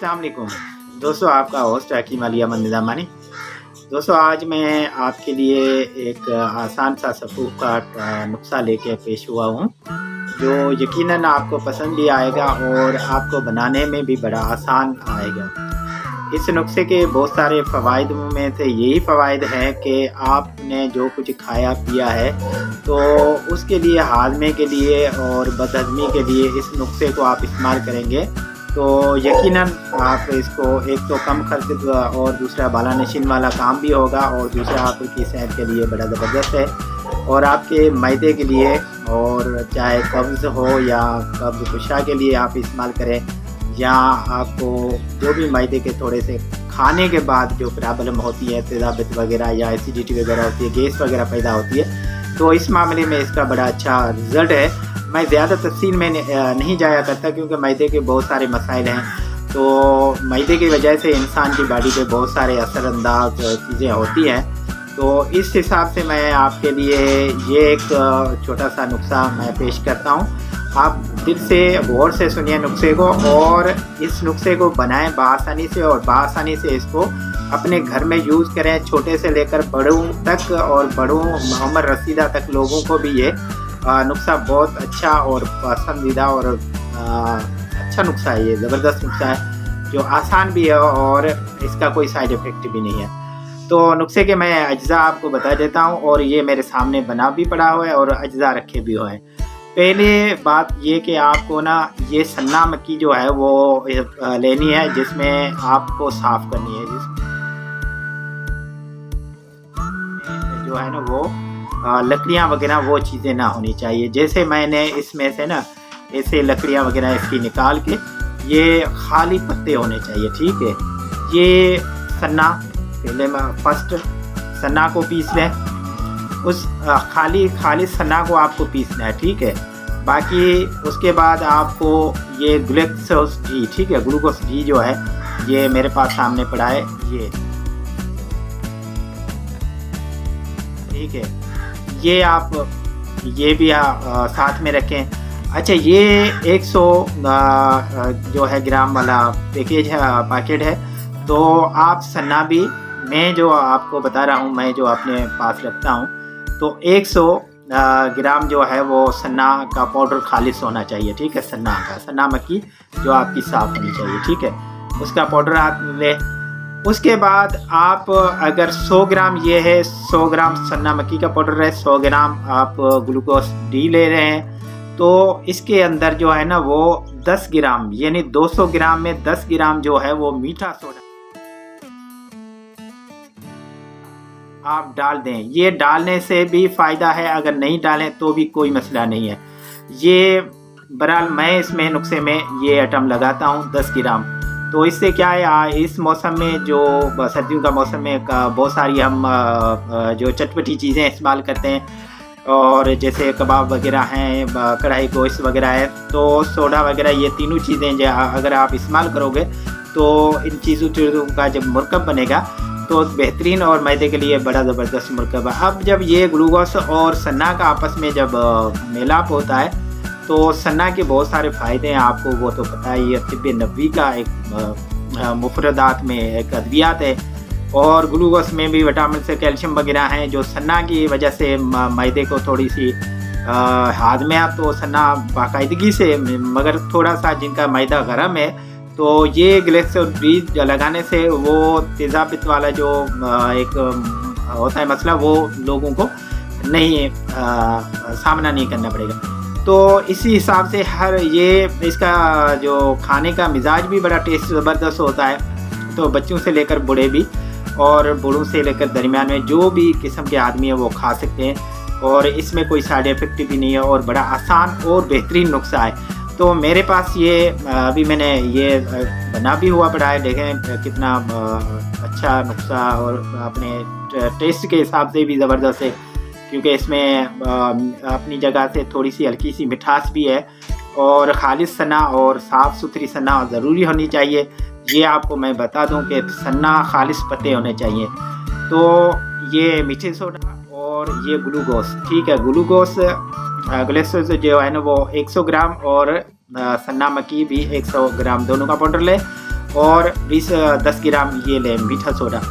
अस्सलाम वालेकुम दोस्तों, आपका होस्ट हकीम अली अहमद निज़ामानी। दोस्तों, आज मैं आपके लिए एक आसान सा सफ़ूफ का नुस्खा लेके पेश हुआ हूँ, जो यकीनन आपको पसंद भी आएगा और आपको बनाने में भी बड़ा आसान आएगा। इस नुस्खे के बहुत सारे फ़वाइद में से यही फ़वाइद हैं कि आपने जो कुछ खाया पिया है तो उसके लिए, हाजमे के लिए और बदहज़मी के लिए इस नुस्खे को आप इस्तेमाल करेंगे तो यकीनन आप इसको एक तो कम खर्च और दूसरा बालानशीन वाला काम भी होगा और दूसरा आपकी सेहत के लिए बड़ा ज़बरदस्त है और आपके मैदे के लिए, और चाहे कब्ज़ हो या कब्ज़ कुशा के लिए आप इस्तेमाल करें, या आपको जो भी मैदे के थोड़े से खाने के बाद जो प्रॉब्लम होती है, तेज़ाबियत वगैरह या एसिडिटी वगैरह होती है, गैस वगैरह पैदा होती है, तो इस मामले में इसका बड़ा अच्छा रिज़ल्ट है। मैं ज़्यादा तफसील में नहीं जाया करता क्योंकि मैदे के बहुत सारे मसाइल हैं, तो मैदे की वजह से इंसान की बॉडी पे बहुत सारे असरअंदाज चीज़ें होती हैं। तो इस हिसाब से मैं आपके लिए ये एक छोटा सा नुस्खा मैं पेश करता हूँ। आप दिल से गौर से सुनिए नुस्खे को और इस नुस्खे को बनाएं बआसानी से, और बआसानी से इसको अपने घर में यूज़ करें। छोटे से लेकर बड़ों तक और बड़ों उम्र रसीदा तक लोगों को भी ये नुस्खा बहुत अच्छा और पसंदीदा और अच्छा नुस्खा है। ये ज़बरदस्त नुस्खा है जो आसान भी है और इसका कोई साइड इफ़ेक्ट भी नहीं है। तो नुस्खे के मैं अज्जा आपको बता देता हूँ, और ये मेरे सामने बना भी पड़ा हुआ है और अज्जा रखे भी हुए हैं। पहले बात ये कि आपको ना ये सन्ना मक्की जो है वो लेनी है, जिसमें आपको साफ़ करनी है, जो है ना वो लकड़ियाँ वगैरह वो चीज़ें ना होनी चाहिए। जैसे मैंने इसमें से ना ऐसे लकड़ियाँ वगैरह इसकी निकाल के, ये खाली पत्ते होने चाहिए, ठीक है। ये सन्ना पहले मैं फर्स्ट सन्ना को पीस लें, उस खाली सन्ना को आपको पीसना है, ठीक है। बाकी उसके बाद आपको ये ग्लूकोस घी, ठीक है, ग्लूकोस घी जो है ये मेरे पास सामने पड़ा है, ये ठीक है, ये आप ये भी साथ में रखें। अच्छा, ये 100 जो है ग्राम वाला पैकेट है, तो आप सन्ना भी, मैं जो आपको बता रहा हूँ, मैं जो अपने पास रखता हूँ, तो 100 ग्राम जो है वो सन्ना का पाउडर खालिश होना चाहिए, ठीक है। सन्ना मक्की जो आपकी साफ़ होनी चाहिए, ठीक है, उसका पाउडर आप ले। उसके बाद आप अगर 100 ग्राम ये है, 100 ग्राम सन्ना मक्की का पाउडर है, 100 ग्राम आप ग्लूकोस डी ले रहे हैं, तो इसके अंदर जो है ना वो 10 ग्राम, यानी 200 ग्राम में 10 ग्राम जो है वो मीठा सोडा आप डाल दें। ये डालने से भी फ़ायदा है, अगर नहीं डालें तो भी कोई मसला नहीं है। ये बहरहाल मैं इसमें नुस्खे में ये आइटम लगाता हूँ 10 ग्राम। तो इससे क्या है, इस मौसम में जो सर्दियों का मौसम में बहुत सारी हम जो चटपटी चीज़ें इस्तेमाल करते हैं, और जैसे कबाब वगैरह हैं, कढ़ाई गोश्त वगैरह है, तो सोडा वगैरह, ये तीनों चीज़ें अगर आप इस्तेमाल करोगे तो इन चीज़ों का जब मुरकब बनेगा तो बेहतरीन और मैदे के लिए बड़ा ज़बरदस्त मुरकब है। अब जब ये ग्लूकोस और सन्ना का आपस में जब मेलाप होता है तो सन्ना के बहुत सारे फ़ायदे हैं, आपको वो तो पता है। ये तिब्बे नबवी का एक मुफरदात में एक अद्वियात है, और ग्लूकोस में भी विटामिन से कैल्शियम वगैरह हैं, जो सन्ना की वजह से मैदे को थोड़ी सी हाजमे, तो सन्ना बाकायदगी से, मगर थोड़ा सा जिनका मैदा गर्म है तो ये ग्लूकोस डी लगाने से वो तेज़ाबियत वाला जो एक होता है मसला, वो लोगों को नहीं सामना नहीं करना पड़ेगा। तो इसी हिसाब से ये इसका जो खाने का मिजाज भी बड़ा टेस्ट ज़बरदस्त होता है, तो बच्चों से लेकर बूढ़े भी, और बूढ़ों से लेकर दरमियान में जो भी किस्म के आदमी है वो खा सकते हैं, और इसमें कोई साइड इफ़ेक्ट भी नहीं है, और बड़ा आसान और बेहतरीन नुस्खा है। तो मेरे पास ये अभी मैंने ये बना भी हुआ पड़ा है, देखें कितना अच्छा नुस्खा, और अपने टेस्ट के हिसाब से भी ज़बरदस्त है, क्योंकि इसमें अपनी जगह से थोड़ी सी हल्की सी मिठास भी है, और खालिश सन्ना और साफ़ सुथरी सन्ना ज़रूरी होनी चाहिए। ये आपको मैं बता दूं कि सन्ना खालिश पत्ते होने चाहिए। तो ये मीठे सोडा और ये ग्लूकोस, ठीक है, ग्लूकोस जो है ना वो 100 ग्राम, और सन्ना मक्की भी 100 ग्राम, दोनों का पाउडर ले। और 10 ग्राम ये लें मीठा सोडा।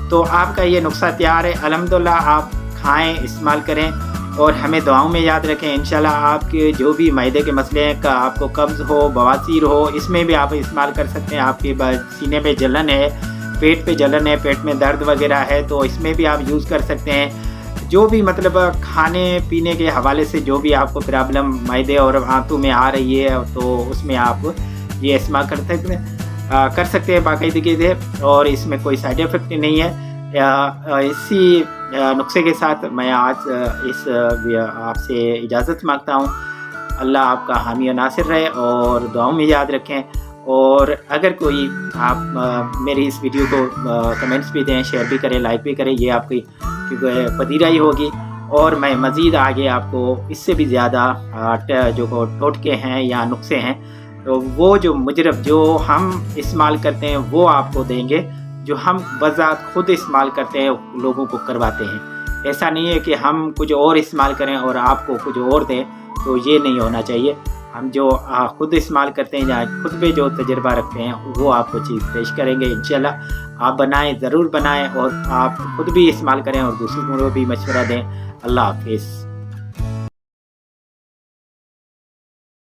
तो आपका ये नुस्खा तैयार है। अल्हम्दुलिल्लाह आप खाएँ, इस्तेमाल करें और हमें दुआओं में याद रखें। इंशाल्लाह आपके जो भी मैदे के मसले हैं, का आपको कब्ज़ हो, बवासीर हो, इसमें भी आप इस्तेमाल कर सकते हैं। आपके सीने पे जलन है, पेट पे जलन है, पेट में दर्द वगैरह है, तो इसमें भी आप यूज़ कर सकते हैं। जो भी मतलब खाने पीने के हवाले से जो भी आपको प्रॉब्लम मैदे और आंतों में आ रही है, तो उसमें आप ये इस्तेमाल कर सकते हैं बाकायदगी से, और इसमें कोई साइड इफ़ेक्ट नहीं है। इसी नुस्खे के साथ मैं आज आपसे इजाज़त मांगता हूँ। अल्लाह आपका हामी और नासिर रहे और दुआओं में याद रखें। और अगर कोई आप मेरी इस वीडियो को कमेंट्स भी दें, शेयर भी करें, लाइक भी करें, ये आपकी पदीरा ही होगी। और मैं मज़ीद आगे आपको इससे भी ज़्यादा जो टोटके हैं या नुस्खे हैं, तो वो जो मुजरब जो हम इस्तेमाल करते हैं वो आपको देंगे, जो हम बज़ात खुद इस्तेमाल करते हैं लोगों को करवाते हैं। ऐसा नहीं है कि हम कुछ और इस्तेमाल करें और आपको कुछ और दें, तो ये नहीं होना चाहिए। हम जो खुद इस्तेमाल करते हैं या खुद पे जो तजुर्बा रखते हैं वो आपको चीज़ पेश करेंगे इंशाल्लाह। आप बनाएं, ज़रूर बनाएं और आप खुद भी इस्तेमाल करें और दूसरों को भी मशवरा दें। अल्लाह हाफ़िज़।